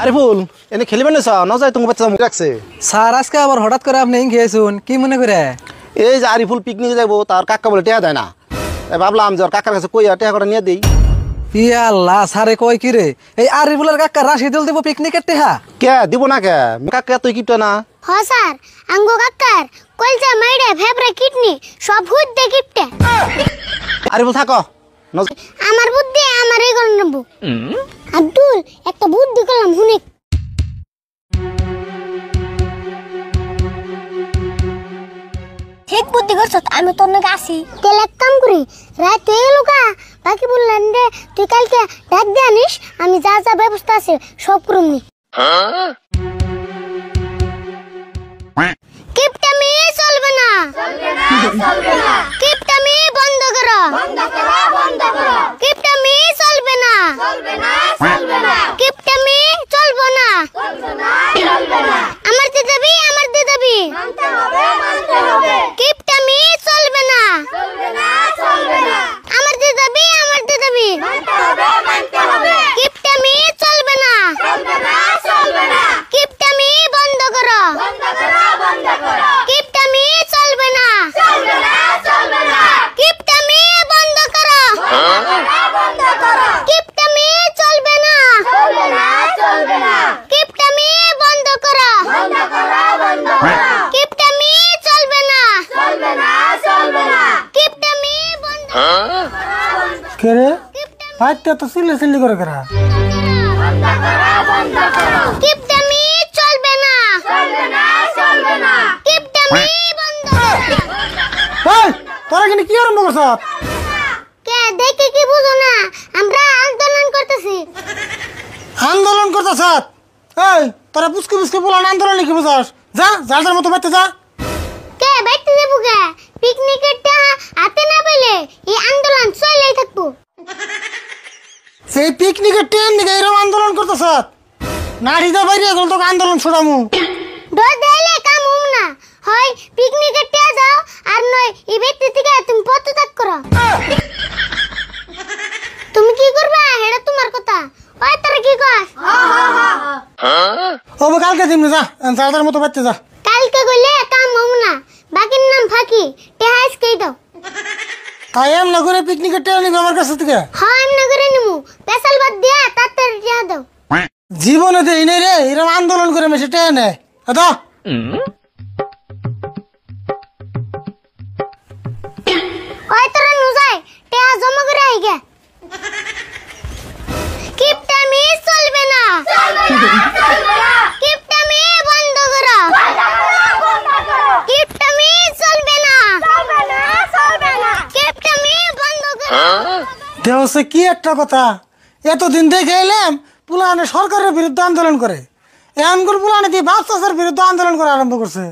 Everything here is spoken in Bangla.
আরিফুল এনে খেলিবেন না স্যার না যায় তোমার বাচ্চা মুখ রাখছে স্যার আজকে আবার হঠাৎ করে আপনি খেয়েছুন কি মনে করে? এই যে আরিফুল পিকনিকে যাবো তার কাকা বলে টেয়া দেয় না, তাই ভাবলাম যে ওর কাকার কাছে কইয়া টেয়া করে নিয়ে দিই। ইয়া আল্লাহ, স্যারে কয় কি রে এই আরিফুলের কাকা রাশিদুল দিব পিকনিকের টেহা? কে দিব না কে কাকা তুই কিপটা না? হ স্যার, আঙ্গো কাকার কলজা মাইড়ে ফেবরে কিডনি সব হুদ দে কিপটে। আরিফুল থাকো আমার বুদ্ধি আমার এই গল নেব। আব্দুল একটা বুদ্ধি করলাম হুনে। ঠিক বুদ্ধি করছ, আমি তোর নাকি আসি তেল এক কাম করি রাতে এলুকা বাকি বললেন রে তুই কালকে ডাক দিয়ে আনিস, আমি যা যা ব্যবস্থা আছে সব করুমনি। কিপটামি চলবে না, কিপটামি বন্ধ করো, কিপটামি চলবে না, কিপটামি চলবে না, আমার দিয়ে দাবি কিপটামি চলবে না, আমার দিয়ে দাবি কিপটামি চলবে না, কিপটামি বন্ধ করো, কিপটামি চলবে না, কিপটামি বন্ধ করো, কিপটামি চলবে না, কিপটামি বন্ধ করো, কিপটামি চলবে না, কিপটামি বন্ধ। কে রে ভাইটা তো সিলে করে করা। কিপটামি চলবে না, কিপটামি বন্ধ। এই তোরা কিন্তু কি আরম্ভ করছ? কে দেখে কি বুঝো না, আমরা আন্দোলন করতেছি। আন্দোলন করতেছ? এই তোরা পুচকে বলান আন্দোলন কি বুঝাস? যা যার মতো বাইতে যা। কে বাইতে যাবো কে? পিকনিকের টা হাতে না পেলে এই আন্দোলন চলেই থাকবো। সেই পিকনিকের ট্রেন দিকে এরকম আন্দোলন করতেছ? নারীদের বাইরে এখন তোকে আন্দোলন ছড়ামু। ডর দিলে কাম হম না, হয় পিকনিকের টা দাও আর নয় এই ব্যক্তি থেকে তুমি পদত্যাগ করো। তুমি কি করবা এটা তোমার কথা, ওই তোরা কি কস? ও কালকে দিমনি যা যার মতো বাইতে যা। কালকে গলে কাম হম না, বাকির নাম ফাঁকি টেহা আজকেই দাও। তাই এম না করে পিকনিকের ট্রেন নিবি আমার কাছ থেকে? হ্যাঁ এমনি করে নিমু, পেশাল বাদ দিয়া তাড়াতাড়ি টেহা দাও। জীবনে দেই নাই রে এরকম আন্দোলন করে মেসে ট্রেন নেয়। দাও ওই তোরা নুজাই টেহা জমা করে আইগে। কিপটামি চলবে না, কিপটামি বন্ধ করো, কিপটামি চলবে না, কিপটামি বন্ধ করো। দেহসে কি একটা কথা, এতদিন দেখে এলাম পুলানে সরকারের বিরুদ্ধে আন্দোলন করে, এমন করে পুলানে দিয়ে বাচ্চাদের বিরুদ্ধে আন্দোলন করা আরম্ভ করছে।